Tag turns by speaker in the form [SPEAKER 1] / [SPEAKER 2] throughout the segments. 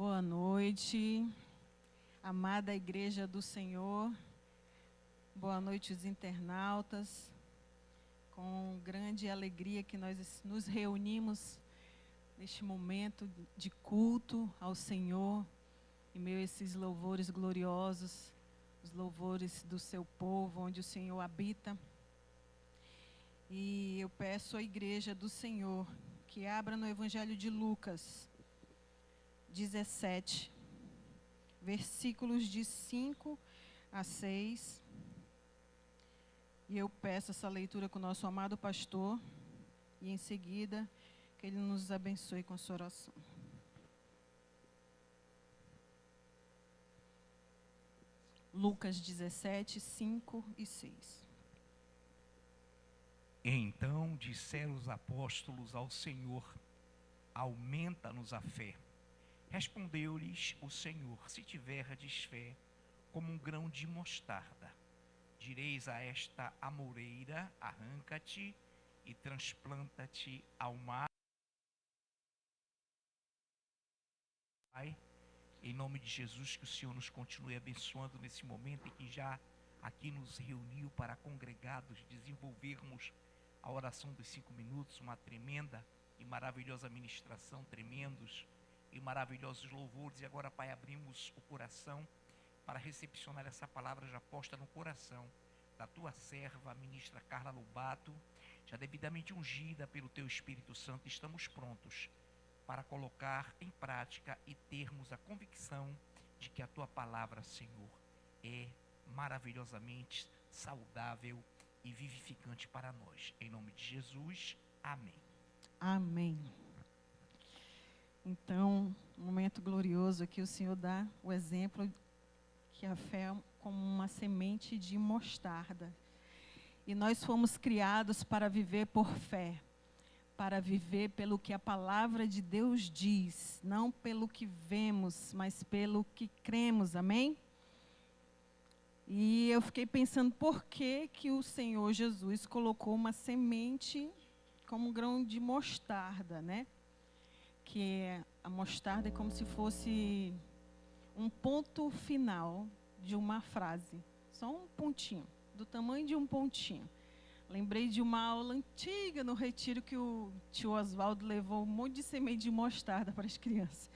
[SPEAKER 1] Boa noite, amada Igreja do Senhor. Boa noite, os internautas. Com grande alegria que nós nos reunimos neste momento de culto ao Senhor, em meio a esses louvores gloriosos, os louvores do seu povo, onde o Senhor habita. E eu peço à Igreja do Senhor que abra no Evangelho de Lucas 17, versículos de 5 a 6. E eu peço essa leitura com o nosso amado pastor, e em seguida que ele nos abençoe com a sua oração. Lucas 17, 5 e 6.
[SPEAKER 2] Então disseram os apóstolos ao Senhor: aumenta-nos a fé. Respondeu-lhes o Senhor: se tiverdes fé como um grão de mostarda, direis a esta amoreira: arranca-te e transplanta-te ao mar. Pai, em nome de Jesus, que o Senhor nos continue abençoando nesse momento em que já aqui nos reuniu para congregados desenvolvermos a oração dos 5 minutos, uma tremenda e maravilhosa ministração, tremendos e maravilhosos louvores. E agora, Pai, abrimos o coração para recepcionar essa palavra já posta no coração da tua serva, a ministra Carla Lobato, já devidamente ungida pelo teu Espírito Santo. Estamos prontos para colocar em prática e termos a convicção de que a tua palavra, Senhor, é maravilhosamente saudável e vivificante para nós. Em nome de Jesus, amém.
[SPEAKER 1] Amém. Então, um momento glorioso aqui, o Senhor dá o exemplo que a fé é como uma semente de mostarda. E nós fomos criados para viver por fé, para viver pelo que a palavra de Deus diz, não pelo que vemos, mas pelo que cremos, amém? E eu fiquei pensando por que o Senhor Jesus colocou uma semente como um grão de mostarda, né? Que a mostarda é como se fosse um ponto final de uma frase, só um pontinho, do tamanho de um pontinho. Lembrei de uma aula antiga no retiro que o tio Oswaldo levou um monte de semente de mostarda para as crianças.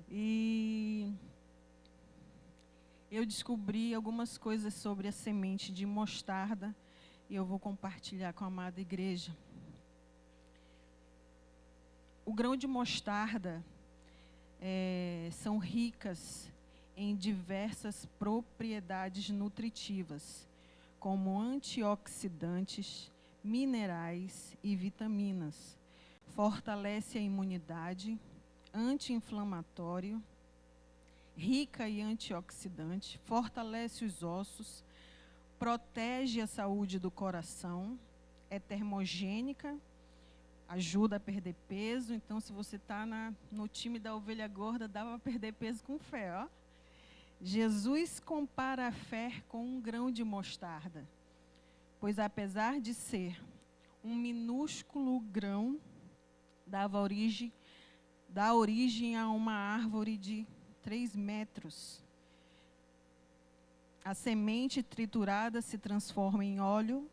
[SPEAKER 1] E eu descobri algumas coisas sobre a semente de mostarda e eu vou compartilhar com a amada igreja. O grão de mostarda são ricas em diversas propriedades nutritivas, como antioxidantes, minerais e vitaminas. Fortalece a imunidade, anti-inflamatório, rica em antioxidante, fortalece os ossos, protege a saúde do coração, é termogênica, ajuda a perder peso. Então, se você está no time da ovelha gorda, dá para perder peso com fé, ó. Jesus compara a fé com um grão de mostarda, pois apesar de ser um minúsculo grão, dá origem a uma árvore de 3 metros. A semente triturada se transforma em óleo,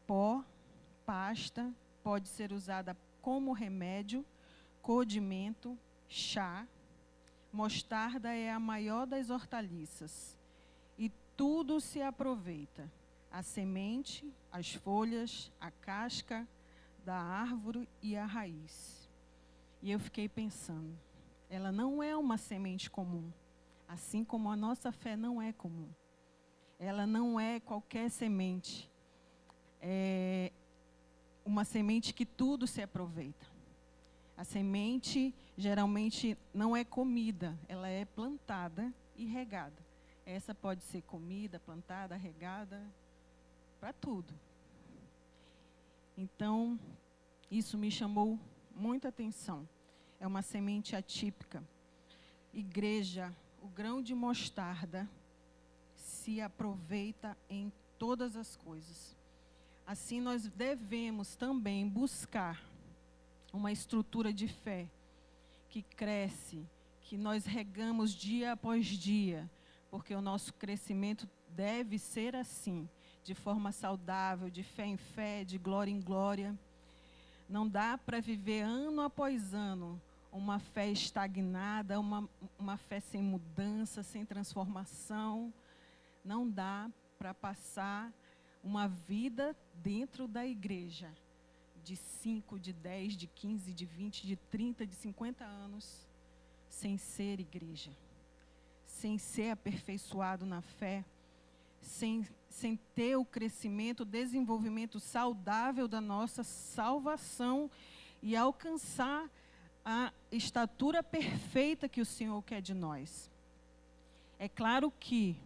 [SPEAKER 1] pó, pasta, pode ser usada como remédio, condimento, chá. Mostarda é a maior das hortaliças e tudo se aproveita: a semente, as folhas, a casca da árvore e a raiz. E eu fiquei pensando, ela não é uma semente comum, assim como a nossa fé não é comum. Ela não é qualquer semente, é uma semente que tudo se aproveita. A semente geralmente não é comida, ela é plantada e regada. Essa pode ser comida, plantada, regada, para tudo. Então, isso me chamou muita atenção. É uma semente atípica. Igreja, o grão de mostarda se aproveita em todas as coisas. Assim, nós devemos também buscar uma estrutura de fé que cresce, que nós regamos dia após dia, porque o nosso crescimento deve ser assim, de forma saudável, de fé em fé, de glória em glória. Não dá para viver ano após ano uma fé estagnada, uma fé sem mudança, sem transformação. Não dá para passar uma vida dentro da igreja, de 5, de 10, de 15, de 20, de 30, de 50 anos, sem ser igreja, sem ser aperfeiçoado na fé, sem ter o crescimento, o desenvolvimento saudável da nossa salvação e alcançar a estatura perfeita que o Senhor quer de nós. É claro que,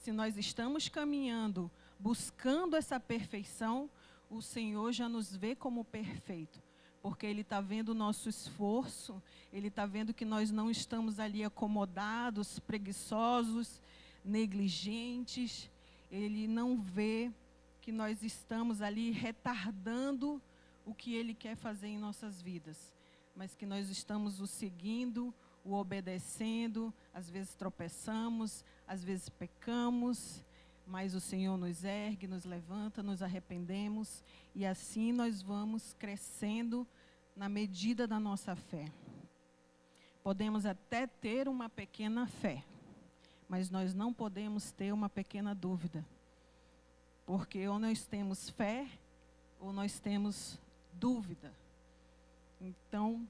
[SPEAKER 1] se nós estamos caminhando, buscando essa perfeição, o Senhor já nos vê como perfeito, porque Ele está vendo o nosso esforço, Ele está vendo que nós não estamos ali acomodados, preguiçosos, negligentes. Ele não vê que nós estamos ali retardando o que Ele quer fazer em nossas vidas, mas que nós estamos o seguindo, o obedecendo. Às vezes tropeçamos, às vezes pecamos, mas o Senhor nos ergue, nos levanta, nos arrependemos, e assim nós vamos crescendo na medida da nossa fé. Podemos até ter uma pequena fé, mas nós não podemos ter uma pequena dúvida, porque ou nós temos fé, ou nós temos dúvida. Então,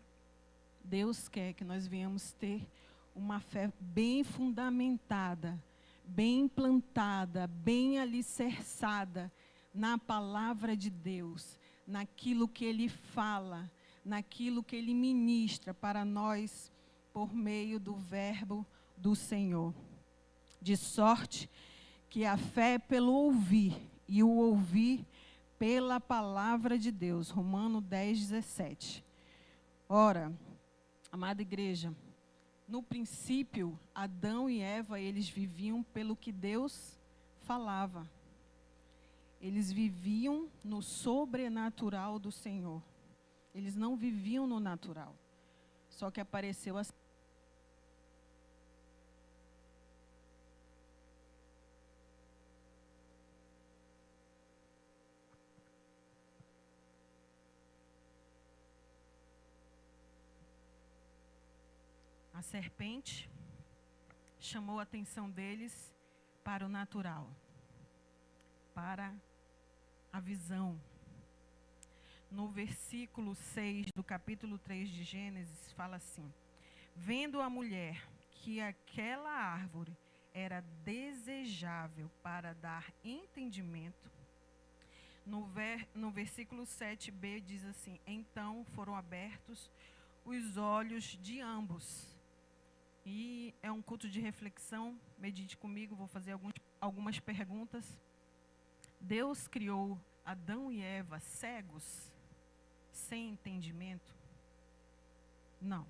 [SPEAKER 1] Deus quer que nós venhamos ter uma fé bem fundamentada, bem implantada, bem alicerçada na palavra de Deus, naquilo que Ele fala, naquilo que Ele ministra para nós por meio do verbo do Senhor. De sorte que a fé é pelo ouvir, e o ouvir pela palavra de Deus. Romanos 10, 17. Ora, amada igreja, no princípio, Adão e Eva, eles viviam pelo que Deus falava. Eles viviam no sobrenatural do Senhor. Eles não viviam no natural. Só que apareceu a serpente chamou a atenção deles para o natural, para a visão. No versículo 6 do capítulo 3 de Gênesis, fala assim: vendo a mulher que aquela árvore era desejável para dar entendimento, no versículo 7b diz assim: então foram abertos os olhos de ambos. E é um culto de reflexão, medite comigo, vou fazer algumas perguntas. Deus criou Adão e Eva cegos, sem entendimento? Não.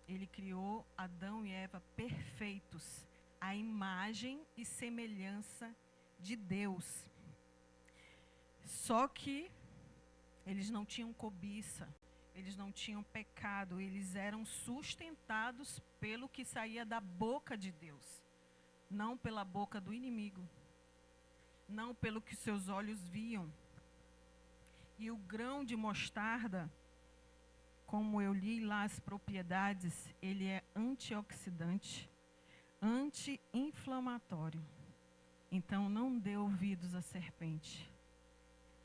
[SPEAKER 1] Ele criou Adão e Eva perfeitos, à imagem e semelhança de Deus. Só que eles não tinham cobiça, eles não tinham pecado, eles eram sustentados pelo que saía da boca de Deus, não pela boca do inimigo, não pelo que seus olhos viam. E o grão de mostarda, como eu li lá as propriedades, ele é antioxidante, anti-inflamatório. Então não dê ouvidos à serpente.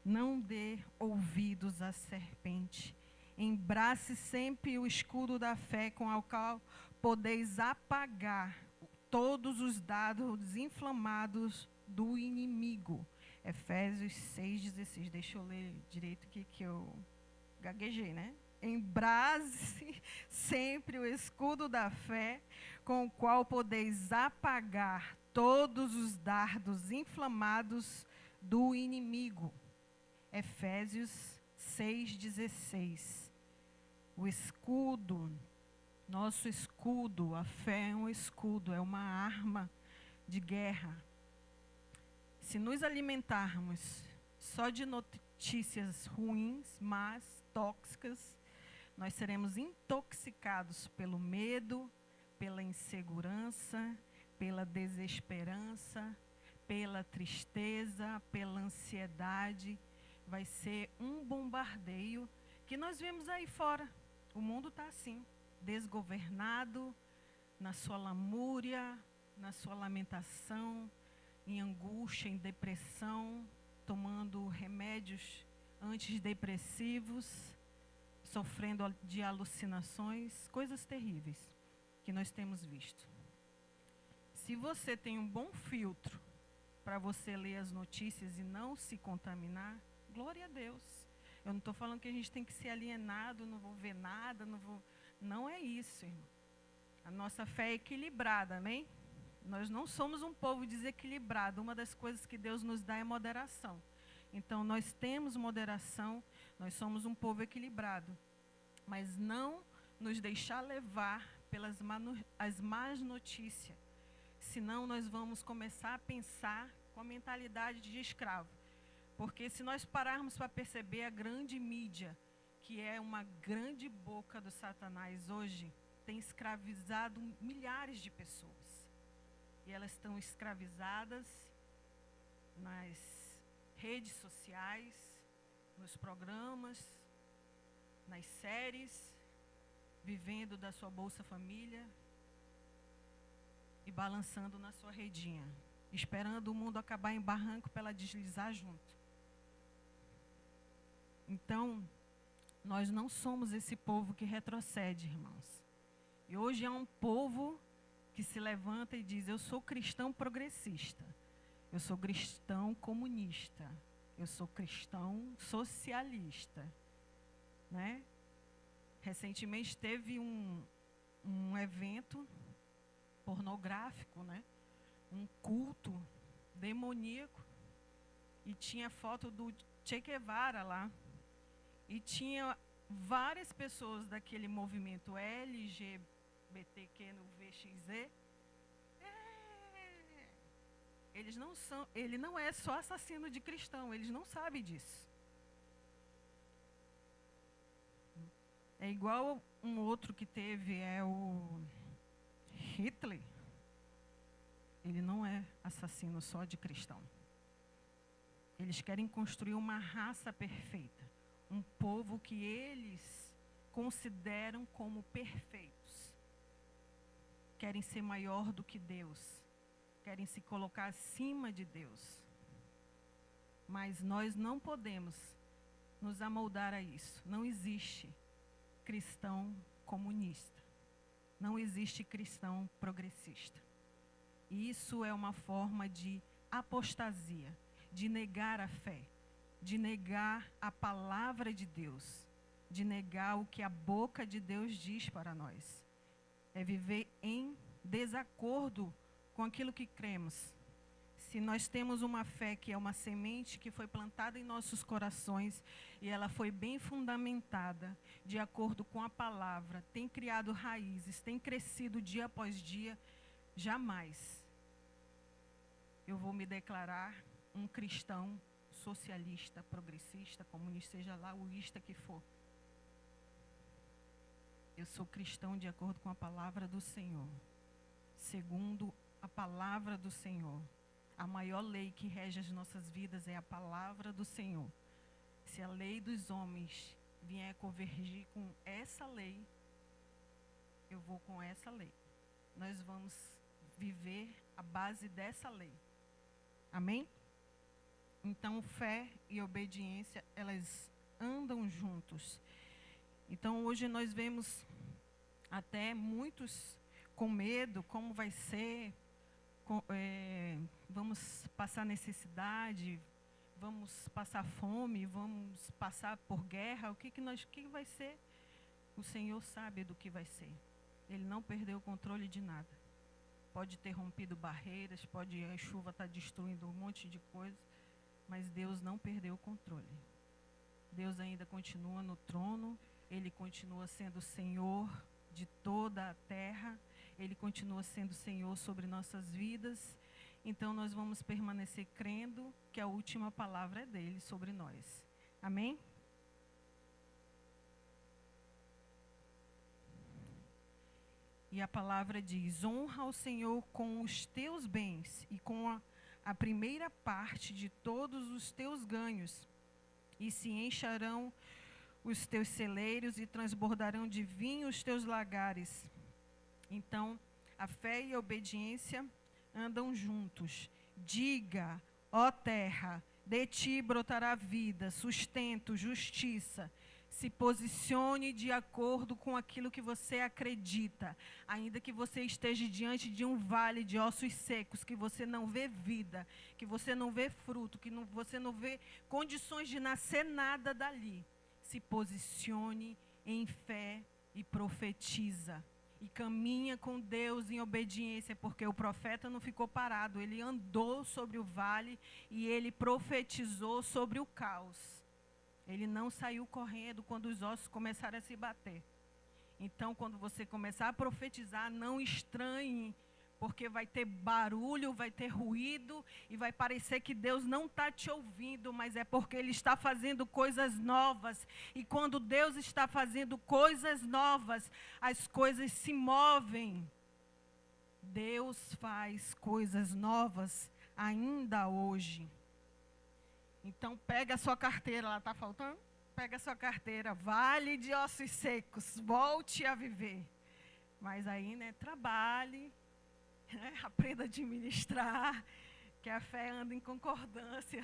[SPEAKER 1] Não dê ouvidos à serpente. Embrace sempre o escudo da fé, com o qual podeis apagar todos os dardos inflamados do inimigo. Efésios 6,16. Deixa eu ler direito aqui que eu gaguejei, né? Embrace sempre o escudo da fé, com o qual podeis apagar todos os dardos inflamados do inimigo. Efésios 6,16. O escudo, nosso escudo, a fé é um escudo, é uma arma de guerra. Se nos alimentarmos só de notícias ruins, más, tóxicas, nós seremos intoxicados pelo medo, pela insegurança, pela desesperança, pela tristeza, pela ansiedade. Vai ser um bombardeio que nós vemos aí fora. O mundo está assim, desgovernado, na sua lamúria, na sua lamentação, em angústia, em depressão, tomando remédios antidepressivos, sofrendo de alucinações, coisas terríveis que nós temos visto. Se você tem um bom filtro para você ler as notícias e não se contaminar, glória a Deus. Eu não estou falando que a gente tem que ser alienado, não vou ver nada, não é isso, irmão. A nossa fé é equilibrada, amém? Nós não somos um povo desequilibrado. Uma das coisas que Deus nos dá é moderação. Então, nós temos moderação, nós somos um povo equilibrado. Mas não nos deixar levar pelas as más notícias. Senão, nós vamos começar a pensar com a mentalidade de escravo. Porque se nós pararmos para perceber a grande mídia, que é uma grande boca do Satanás hoje, tem escravizado milhares de pessoas. E elas estão escravizadas nas redes sociais, nos programas, nas séries, vivendo da sua Bolsa Família e balançando na sua redinha, esperando o mundo acabar em barranco para ela deslizar junto. Então, nós não somos esse povo que retrocede, irmãos. E hoje é um povo que se levanta e diz: eu sou cristão progressista, eu sou cristão comunista, eu sou cristão socialista, né? Recentemente teve um evento pornográfico, né? Um culto demoníaco, e tinha foto do Che Guevara lá, e tinha várias pessoas daquele movimento LGBTQ no VXZ. Ele não é só assassino de cristão, eles não sabem disso. É igual um outro que teve, é o Hitler. Ele não é assassino só de cristão. Eles querem construir uma raça perfeita, um povo que eles consideram como perfeitos. Querem ser maior do que Deus, querem se colocar acima de Deus. Mas nós não podemos nos amoldar a isso. Não existe cristão comunista, não existe cristão progressista. Isso é uma forma de apostasia, de negar a fé, de negar a palavra de Deus, de negar o que a boca de Deus diz para nós. É viver em desacordo com aquilo que cremos. Se nós temos uma fé que é uma semente que foi plantada em nossos corações e ela foi bem fundamentada, de acordo com a palavra, tem criado raízes, tem crescido dia após dia, jamais eu vou me declarar um cristão socialista, progressista, comunista, seja lá o ista que for. Eu sou cristão de acordo com a palavra do Senhor, segundo a palavra do Senhor. A maior lei que rege as nossas vidas é a palavra do Senhor. Se a lei dos homens vier convergir com essa lei, eu vou com essa lei. Nós vamos viver a base dessa lei. Amém? Então, fé e obediência, elas andam juntos. Então, hoje nós vemos até muitos com medo, como vai ser, vamos passar necessidade, vamos passar fome, vamos passar por guerra, o que vai ser? O Senhor sabe do que vai ser. Ele não perdeu o controle de nada. Pode ter rompido barreiras, a chuva estar destruindo um monte de coisa, mas Deus não perdeu o controle. Deus ainda continua no trono, Ele continua sendo Senhor de toda a terra, Ele continua sendo Senhor sobre nossas vidas. Então nós vamos permanecer crendo que a última palavra é dele sobre nós. Amém? E a palavra diz: honra ao Senhor com os teus bens e com a primeira parte de todos os teus ganhos, e se encharão os teus celeiros e transbordarão de vinho os teus lagares. Então, a fé e a obediência andam juntos. Diga, ó terra, de ti brotará vida, sustento, justiça. Se posicione de acordo com aquilo que você acredita. Ainda que você esteja diante de um vale de ossos secos, que você não vê vida, que você não vê fruto, que você não vê condições de nascer nada dali. Se posicione em fé e profetiza. E caminha com Deus em obediência, porque o profeta não ficou parado. Ele andou sobre o vale e ele profetizou sobre o caos. Ele não saiu correndo quando os ossos começaram a se bater. Então, quando você começar a profetizar, não estranhe, porque vai ter barulho, vai ter ruído, e vai parecer que Deus não está te ouvindo, mas é porque Ele está fazendo coisas novas. E quando Deus está fazendo coisas novas, as coisas se movem. Deus faz coisas novas ainda hoje. Então, pega a sua carteira, ela está faltando? Pega a sua carteira, vale de ossos secos, volte a viver. Mas aí, trabalhe, aprenda a administrar, que a fé anda em concordância.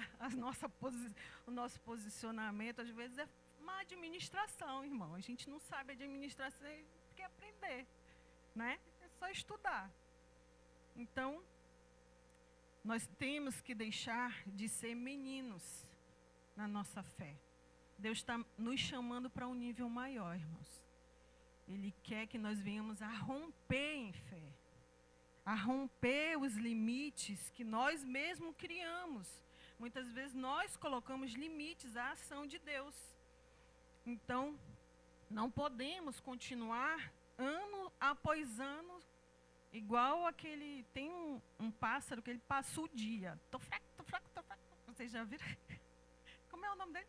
[SPEAKER 1] O nosso posicionamento, às vezes, é uma administração, irmão. A gente não sabe administrar, você quer aprender, É só estudar. Então, nós temos que deixar de ser meninos na nossa fé. Deus está nos chamando para um nível maior, irmãos. Ele quer que nós venhamos a romper em fé, a romper os limites que nós mesmos criamos. Muitas vezes nós colocamos limites à ação de Deus. Então, não podemos continuar ano após ano igual aquele, tem um pássaro que ele passa o dia. Tô fraco. Vocês já viram? Como é o nome dele?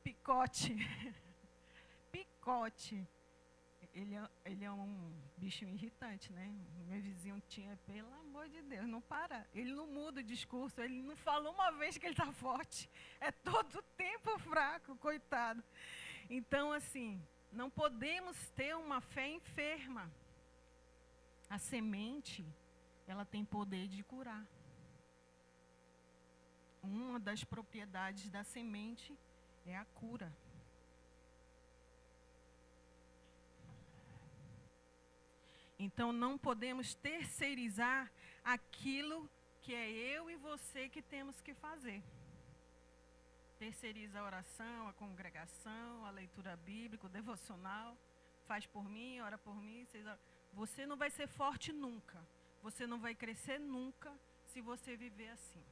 [SPEAKER 1] Picote. Picote. Ele é um bicho irritante, Meu vizinho tinha, pelo amor de Deus, não para. Ele não muda o discurso, ele não fala uma vez que ele está forte. É todo tempo fraco, coitado. Então, assim, não podemos ter uma fé enferma. A semente, ela tem poder de curar. Uma das propriedades da semente é a cura. Então, não podemos terceirizar aquilo que é eu e você que temos que fazer. Terceiriza a oração, a congregação, a leitura bíblica, o devocional. Faz por mim, ora por mim. Você não vai ser forte nunca. Você não vai crescer nunca se você viver assim.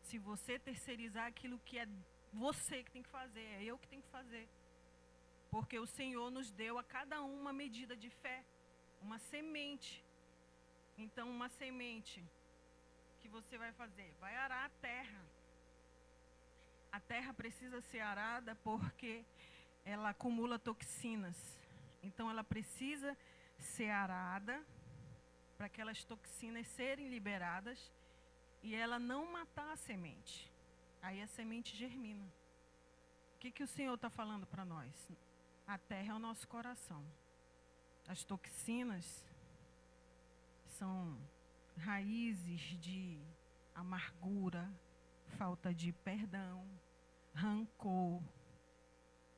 [SPEAKER 1] Se você terceirizar aquilo que é você que tem que fazer, é eu que tenho que fazer. Porque o Senhor nos deu a cada um uma medida de fé, uma semente. Então, uma semente que você vai fazer, vai arar a terra. A terra precisa ser arada porque ela acumula toxinas. Então, ela precisa ser arada para aquelas toxinas serem liberadas e ela não matar a semente. Aí a semente germina. O que o Senhor está falando para nós? A terra é o nosso coração. As toxinas são raízes de amargura, falta de perdão, rancor,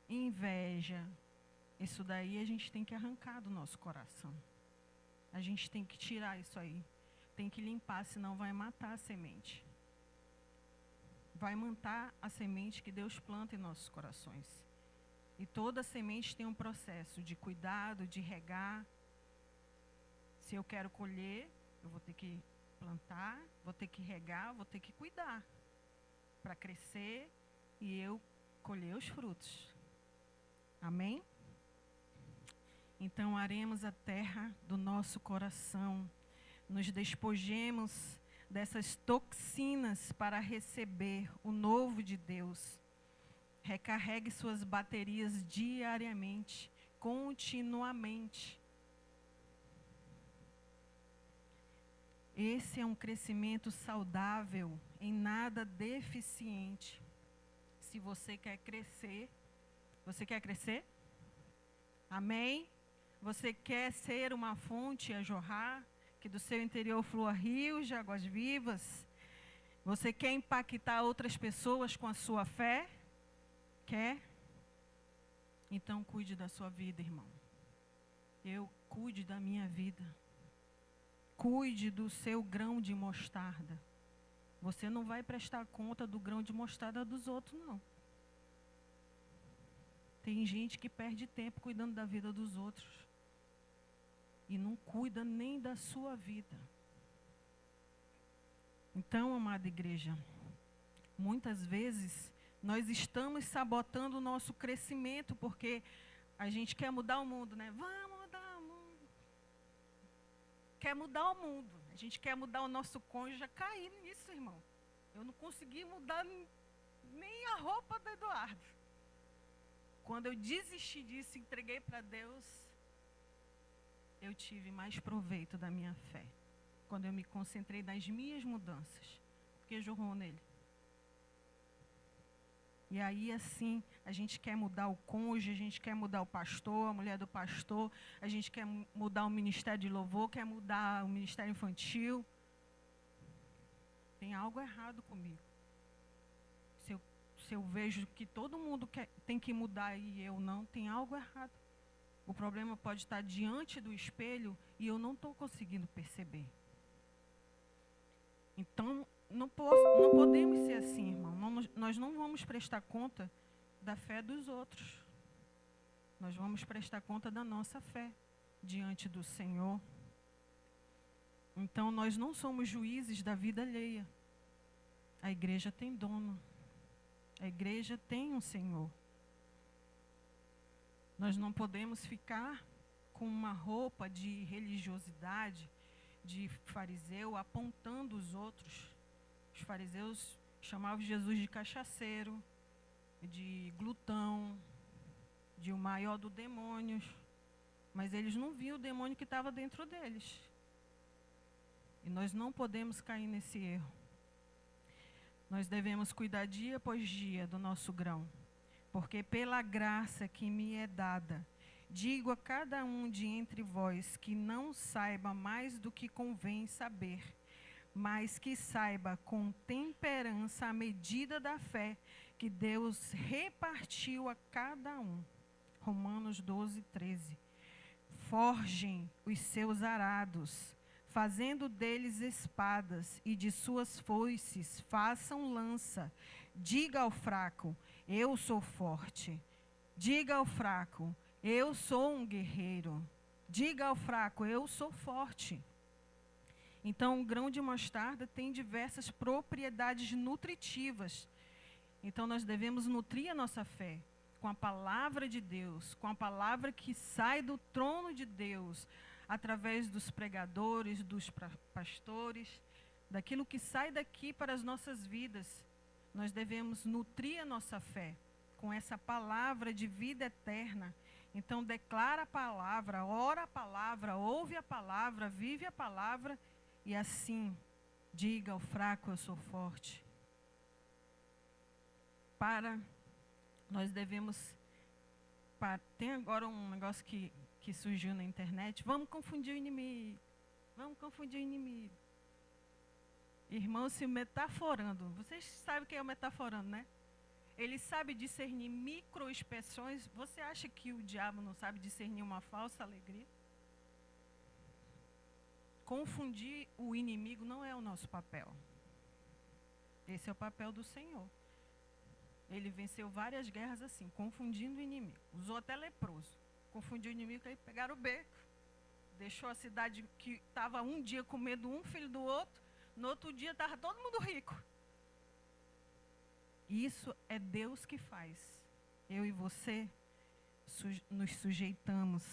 [SPEAKER 1] inveja. Isso daí a gente tem que arrancar do nosso coração. A gente tem que tirar isso aí. Tem que limpar, senão vai matar a semente. Vai matar a semente que Deus planta em nossos corações. E toda semente tem um processo de cuidado, de regar. Se eu quero colher, eu vou ter que plantar, vou ter que regar, vou ter que cuidar para crescer e eu colher os frutos. Amém? Então, aremos a terra do nosso coração, nos despojemos dessas toxinas para receber o novo de Deus. Recarregue suas baterias diariamente, continuamente. Esse é um crescimento saudável, em nada deficiente. Se você quer crescer, você quer crescer? Amém? Você quer ser uma fonte a jorrar, que do seu interior flua rios de águas vivas? Você quer impactar outras pessoas com a sua fé? Quer? Então cuide da sua vida, irmão. Eu cuide da minha vida. Cuide do seu grão de mostarda. Você não vai prestar conta do grão de mostarda dos outros, não. Tem gente que perde tempo cuidando da vida dos outros. E não cuida nem da sua vida. Então, amada igreja, muitas vezes nós estamos sabotando o nosso crescimento, porque a gente quer mudar o mundo, né? Vamos mudar o mundo. Quer mudar o mundo. A gente quer mudar o nosso cônjuge. Caí nisso, irmão. Eu não consegui mudar nem a roupa do Eduardo. Quando eu desisti disso, entreguei para Deus, eu tive mais proveito da minha fé. Quando eu me concentrei nas minhas mudanças. Porque jorrou nele. E aí, assim, a gente quer mudar o cônjuge, a gente quer mudar o pastor, a mulher do pastor, a gente quer mudar o ministério de louvor, quer mudar o ministério infantil. Tem algo errado comigo. Se eu vejo que todo mundo tem que mudar e eu não, tem algo errado. O problema pode estar diante do espelho e eu não estou conseguindo perceber. Então, não podemos ser assim, irmão. Nós não vamos prestar conta da fé dos outros. Nós vamos prestar conta da nossa fé diante do Senhor. Então, nós não somos juízes da vida alheia. A igreja tem dono. A igreja tem um Senhor. Nós não podemos ficar com uma roupa de religiosidade, de fariseu, apontando os outros. Os fariseus chamavam Jesus de cachaceiro, de glutão, de o maior dos demônios. Mas eles não viam o demônio que estava dentro deles. E nós não podemos cair nesse erro. Nós devemos cuidar dia após dia do nosso grão. Porque pela graça que me é dada, digo a cada um de entre vós que não saiba mais do que convém saber, mas que saiba com temperança a medida da fé que Deus repartiu a cada um. Romanos 12, 13. Forjem os seus arados, fazendo deles espadas, e de suas foices façam lança. Diga ao fraco, eu sou forte. Diga ao fraco, eu sou um guerreiro. Diga ao fraco, eu sou forte. Então, o grão de mostarda tem diversas propriedades nutritivas. Então, nós devemos nutrir a nossa fé com a palavra de Deus, com a palavra que sai do trono de Deus, através dos pregadores, dos pastores, daquilo que sai daqui para as nossas vidas. Nós devemos nutrir a nossa fé com essa palavra de vida eterna. Então, declara a palavra, ora a palavra, ouve a palavra, vive a palavra, e assim, diga ao fraco, eu sou forte. Nós devemos, tem agora um negócio que surgiu na internet, vamos confundir o inimigo, vamos confundir o inimigo. Irmão, se metaforando, vocês sabem o que é o metaforando, né? Ele sabe discernir microexpressões. Você acha que o diabo não sabe discernir uma falsa alegria? Confundir o inimigo não é o nosso papel. Esse é o papel do Senhor. Ele venceu várias guerras assim, confundindo o inimigo. Usou até leproso. Confundiu o inimigo, aí pegaram o beco. Deixou a cidade que estava um dia comendo um filho do outro, no outro dia estava todo mundo rico. Isso é Deus que faz. Eu e você nos sujeitamos,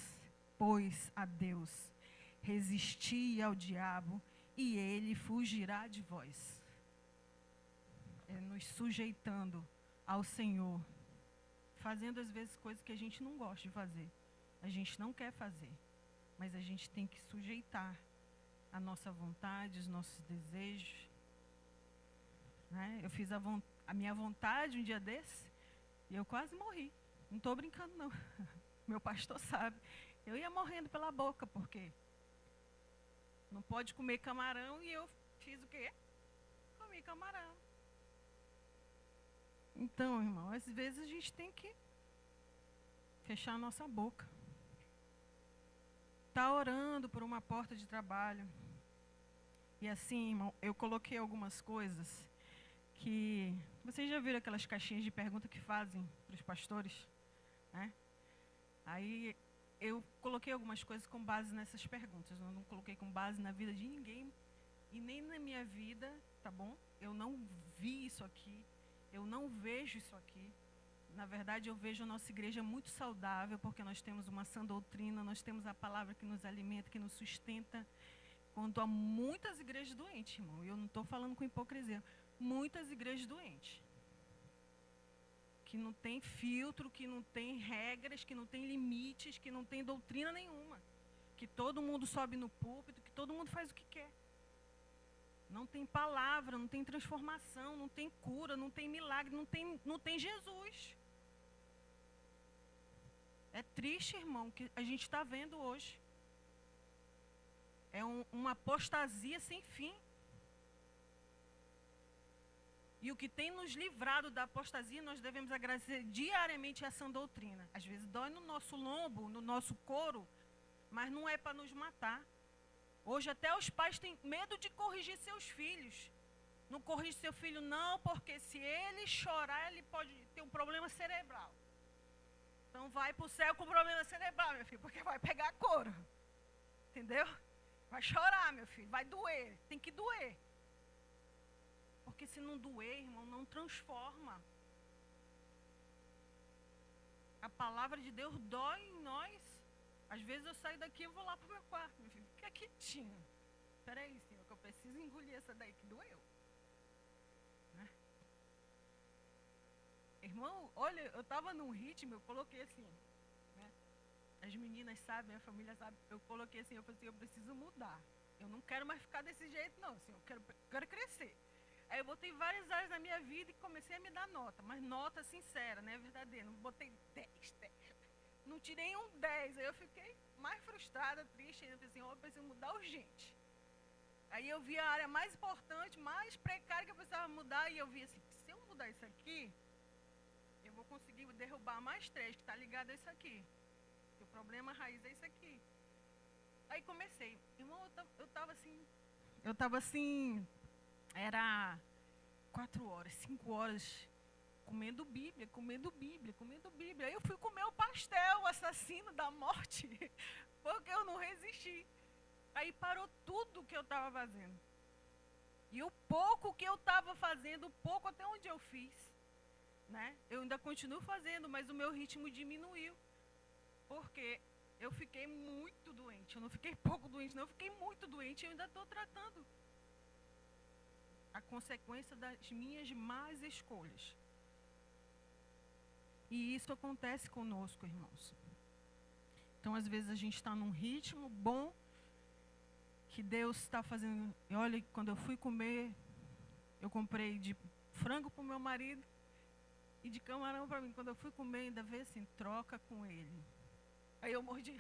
[SPEAKER 1] pois, a Deus. Resisti ao diabo e ele fugirá de vós. É nos sujeitando ao Senhor, fazendo às vezes coisas que a gente não gosta de fazer, a gente não quer fazer, mas a gente tem que sujeitar a nossa vontade, os nossos desejos. Né? Eu fiz a minha vontade um dia desse e eu quase morri. Não estou brincando, não. Meu pastor sabe. Eu ia morrendo pela boca, porque não pode comer camarão e eu fiz o quê? Comi camarão. Então, irmão, às vezes a gente tem que fechar a nossa boca. Está orando por uma porta de trabalho. E assim, irmão, eu coloquei algumas coisas que... Vocês já viram aquelas caixinhas de pergunta que fazem para os pastores? Né? Aí eu coloquei algumas coisas com base nessas perguntas. Eu não coloquei com base na vida de ninguém e nem na minha vida, tá bom? Eu não vi isso aqui. Eu não vejo isso aqui. Na verdade, eu vejo a nossa igreja muito saudável, porque nós temos uma sã doutrina, nós temos a palavra que nos alimenta, que nos sustenta. Quanto a muitas igrejas doentes, irmão, eu não estou falando com hipocrisia, muitas igrejas doentes, que não tem filtro, que não tem regras, que não tem limites, que não tem doutrina nenhuma, que todo mundo sobe no púlpito, que todo mundo faz o que quer. Não tem palavra, não tem transformação, não tem cura, não tem milagre, não tem Jesus. É triste, irmão, que a gente está vendo hoje. É uma apostasia sem fim. E o que tem nos livrado da apostasia, nós devemos agradecer diariamente a sã doutrina. Às vezes dói no nosso lombo, no nosso couro, mas não é para nos matar. Hoje até os pais têm medo de corrigir seus filhos. Não corrige seu filho não, porque se ele chorar, ele pode ter um problema cerebral. Então vai para o céu com problema cerebral, meu filho, porque vai pegar couro. Entendeu? Vai chorar, meu filho, vai doer, tem que doer. Porque se não doer, irmão, não transforma. A palavra de Deus dói em nós. Às vezes eu saio daqui e vou lá para o meu quarto, meu filho, fica quietinho. Espera aí, Senhor, que eu preciso engolir essa daí que doeu. Né? Irmão, olha, eu estava num ritmo, eu coloquei assim, né? As meninas sabem, a família sabe, eu coloquei assim, eu falei assim, eu preciso mudar. Eu não quero mais ficar desse jeito, não, assim, eu quero crescer. Aí eu botei várias áreas da minha vida e comecei a me dar nota, mas nota sincera, né, verdadeira. Não botei 10. Não tirei um 10, aí eu fiquei mais frustrada, triste, ainda falei assim, eu preciso mudar urgente. Aí eu vi a área mais importante, mais precária que eu precisava mudar, e eu vi assim, se eu mudar isso aqui, eu vou conseguir derrubar mais 3, que está ligado a isso aqui. O problema raiz é isso aqui. Aí comecei. Irmão, eu estava assim, era 4 horas, 5 horas, comendo Bíblia. Aí eu fui comer o pastel, o assassino da morte, porque eu não resisti. Aí parou tudo que eu estava fazendo. E o pouco que eu estava fazendo, o pouco até onde eu fiz, né? Eu ainda continuo fazendo, mas o meu ritmo diminuiu. Porque eu fiquei muito doente. Eu não fiquei pouco doente, não. Eu fiquei muito doente e eu ainda estou tratando a consequência das minhas más escolhas. E isso acontece conosco, irmãos. Então, às vezes, a gente está num ritmo bom, que Deus está fazendo. E olha, quando eu fui comer, eu comprei de frango para o meu marido e de camarão para mim. Quando eu fui comer, ainda veio assim, troca com ele. Aí eu mordi.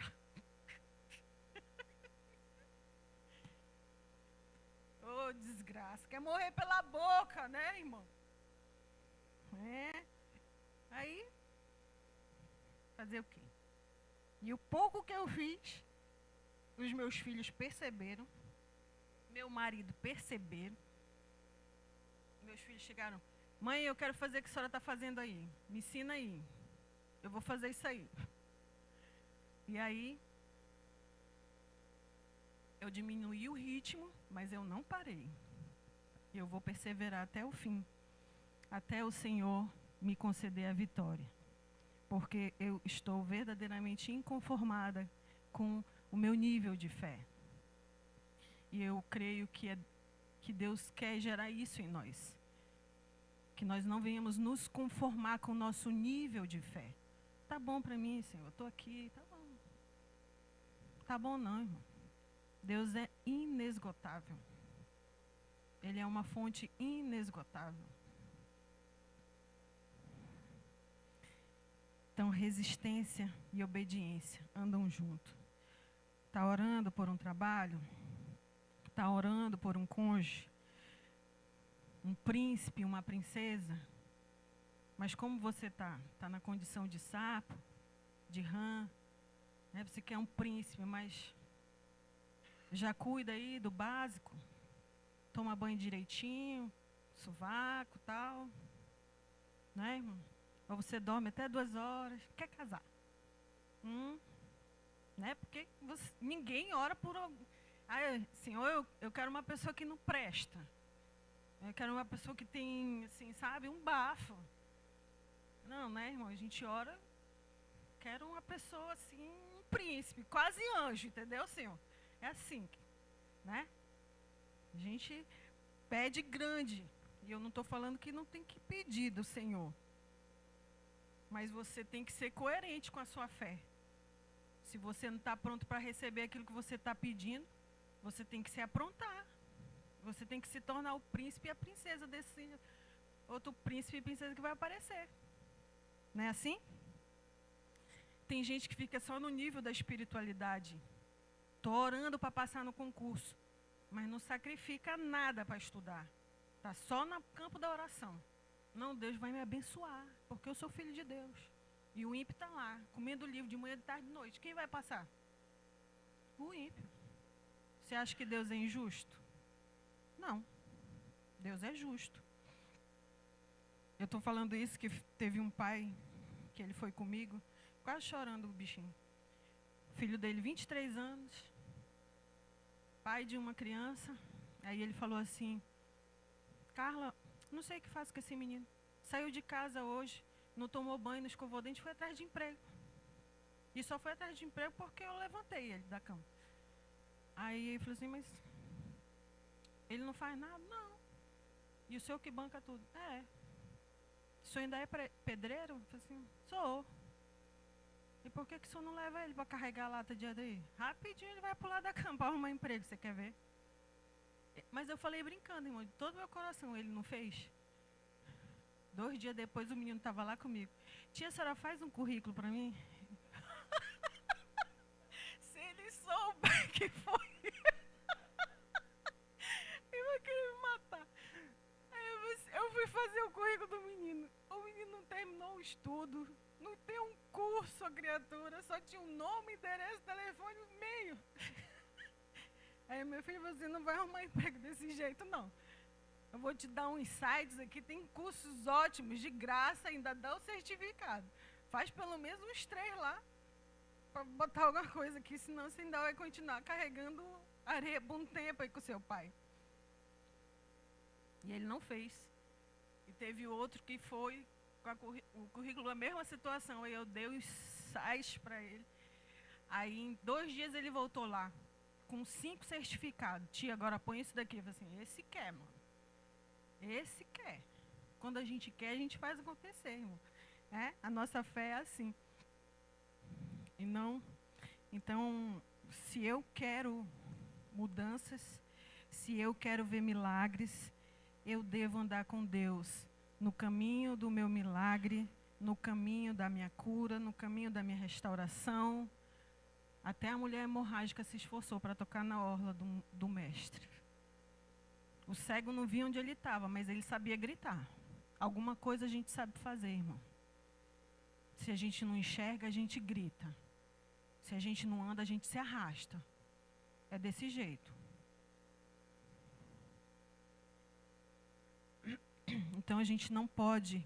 [SPEAKER 1] Oh, desgraça. Quer morrer pela boca, né, irmão? É. Aí, fazer o quê? E o pouco que eu fiz, os meus filhos perceberam, meu marido perceberam. Meus filhos chegaram, mãe, eu quero fazer o que a senhora está fazendo aí. Me ensina aí. Eu vou fazer isso aí. E aí, eu diminuí o ritmo, mas eu não parei. Eu vou perseverar até o fim, até o Senhor me conceder a vitória. Porque eu estou verdadeiramente inconformada com o meu nível de fé. E eu creio que Deus quer gerar isso em nós. Que nós não venhamos nos conformar com o nosso nível de fé. Tá bom para mim, Senhor, eu estou aqui, tá bom. Tá bom não, irmão. Deus é inesgotável. Ele é uma fonte inesgotável. Então, resistência e obediência andam junto. Está orando por um trabalho? Está orando por um cônjuge? Um príncipe, uma princesa? Mas como você está? Está na condição de sapo, de rã? Né? Você quer um príncipe, mas já cuida aí do básico? Toma banho direitinho, sovaco e tal? Né, irmão? Ou você dorme até 2 horas, quer casar? Né? Porque ninguém ora por... Senhor, eu quero uma pessoa que não presta. Eu quero uma pessoa que tem, assim, sabe, um bafo. Não, né, irmão? A gente ora, quero uma pessoa assim, um príncipe, quase anjo, entendeu, Senhor? É assim, né? A gente pede grande. E eu não estou falando que não tem que pedir do Senhor. Mas você tem que ser coerente com a sua fé. Se você não está pronto para receber aquilo que você está pedindo, você tem que se aprontar. Você tem que se tornar o príncipe e a princesa desse outro príncipe e princesa que vai aparecer. Não é assim? Tem gente que fica só no nível da espiritualidade. Estou orando para passar no concurso, mas não sacrifica nada para estudar. Está só no campo da oração. Não, Deus vai me abençoar, porque eu sou filho de Deus. E o ímpio está lá, comendo livro de manhã, de tarde, de noite. Quem vai passar? O ímpio. Você acha que Deus é injusto? Não. Deus é justo. Eu estou falando isso que teve um pai, que ele foi comigo, quase chorando o bichinho. Filho dele, 23 anos, pai de uma criança. Aí ele falou assim, Carla, não sei o que faço com esse menino. Saiu de casa hoje, não tomou banho, não escovou dente, foi atrás de emprego. E só foi atrás de emprego porque eu levantei ele da cama. Aí ele falou assim, mas ele não faz nada? Não. E o senhor que banca tudo? É. O senhor ainda é pedreiro? Eu falei assim, sou. E por que o senhor não leva ele para carregar a lata de areia? Rapidinho ele vai pular da cama para arrumar emprego, você quer ver? Mas eu falei brincando, irmão, de todo o meu coração, ele não fez. 2 dias depois o menino estava lá comigo. Tia, a senhora faz um currículo para mim? Se ele souber que foi, ele vai querer me matar. Aí eu fui fazer o currículo do menino. O menino não terminou o estudo, não tem um curso, a criatura, só tinha um nome, endereço, telefone, e-mail. Aí meu filho falou assim, não vai arrumar emprego desse jeito, não. Eu vou te dar uns sites aqui, tem cursos ótimos, de graça, ainda dá o certificado. Faz pelo menos uns 3 lá, para botar alguma coisa aqui, senão você ainda vai continuar carregando areia por um tempo aí com seu pai. E ele não fez. E teve outro que foi, com o currículo, a mesma situação, aí eu dei os sites para ele. Aí em 2 dias ele voltou lá, com 5 certificados. Tia, agora põe esse daqui. Eu falei assim, esse quer, mano. Esse quer. Quando a gente quer, a gente faz acontecer, irmão. A nossa fé é assim. E não... Então, se eu quero mudanças, se eu quero ver milagres, eu devo andar com Deus no caminho do meu milagre, no caminho da minha cura, no caminho da minha restauração. Até a mulher hemorrágica se esforçou para tocar na orla do mestre. O cego não via onde ele estava, mas ele sabia gritar. Alguma coisa a gente sabe fazer, irmão. Se a gente não enxerga, a gente grita. Se a gente não anda, a gente se arrasta. É desse jeito. Então a gente não pode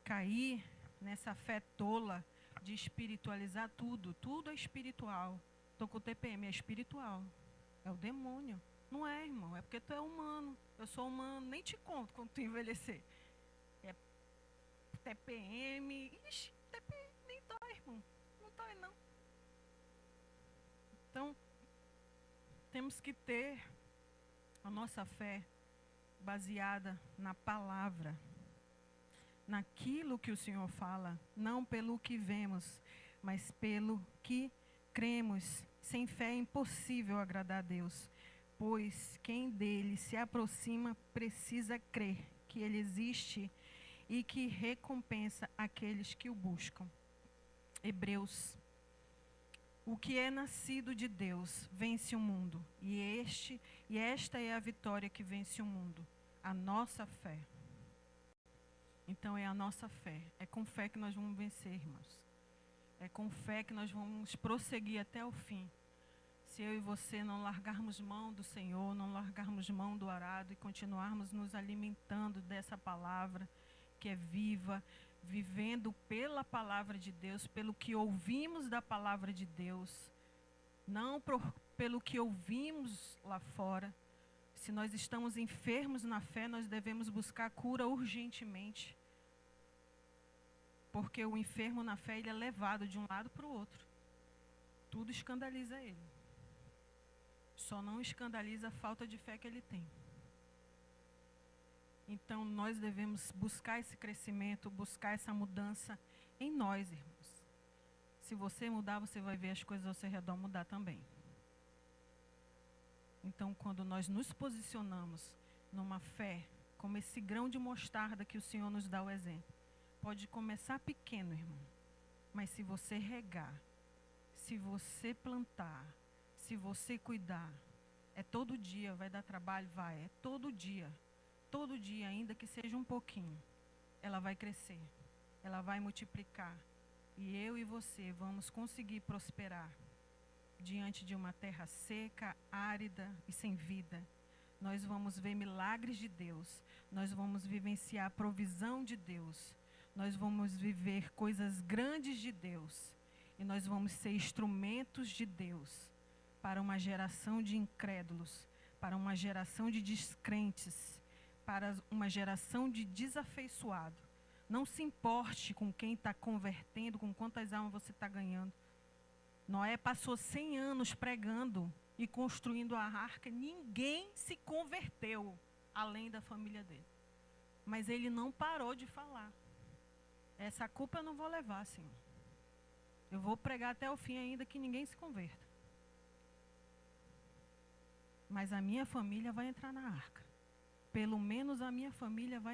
[SPEAKER 1] cair nessa fé tola de espiritualizar tudo. Tudo é espiritual. Estou com o TPM, é espiritual. É o demônio. Não é, irmão. É porque tu é humano. Eu sou humano. Nem te conto quando tu envelhecer. É TPM. Ixi, TPM nem dói, irmão. Não dói, não. Então, temos que ter a nossa fé baseada na palavra, naquilo que o Senhor fala, não pelo que vemos, mas pelo que cremos, sem fé é impossível agradar a Deus, pois quem dele se aproxima precisa crer que ele existe e que recompensa aqueles que o buscam. Hebreus. O que é nascido de Deus vence o mundo, e esta é a vitória que vence o mundo, a nossa fé. Então é a nossa fé, é com fé que nós vamos vencer, irmãos. É com fé que nós vamos prosseguir até o fim. Se eu e você não largarmos mão do Senhor, não largarmos mão do arado e continuarmos nos alimentando dessa palavra que é viva, vivendo pela palavra de Deus, pelo que ouvimos da palavra de Deus, não pelo que ouvimos lá fora. Se nós estamos enfermos na fé, nós devemos buscar cura urgentemente. Porque o enfermo na fé, ele é levado de um lado para o outro. Tudo escandaliza ele. Só não escandaliza a falta de fé que ele tem. Então, nós devemos buscar esse crescimento, buscar essa mudança em nós, irmãos. Se você mudar, você vai ver as coisas ao seu redor mudar também. Então, quando nós nos posicionamos numa fé, como esse grão de mostarda que o Senhor nos dá o exemplo, pode começar pequeno, irmão, mas se você regar, se você plantar, se você cuidar, é todo dia, vai dar trabalho? Vai, é todo dia, ainda que seja um pouquinho, ela vai crescer, ela vai multiplicar, e eu e você vamos conseguir prosperar diante de uma terra seca, árida e sem vida. Nós vamos ver milagres de Deus, nós vamos vivenciar a provisão de Deus, nós vamos viver coisas grandes de Deus, e nós vamos ser instrumentos de Deus para uma geração de incrédulos, para uma geração de descrentes, para uma geração de desafeiçoado. Não se importe com quem está convertendo, com quantas almas você está ganhando. Noé passou 100 anos pregando e construindo a arca, ninguém se converteu, além da família dele. Mas ele não parou de falar. Essa culpa eu não vou levar, Senhor. Eu vou pregar até o fim ainda que ninguém se converta. Mas a minha família vai entrar na arca. Pelo menos a minha família vai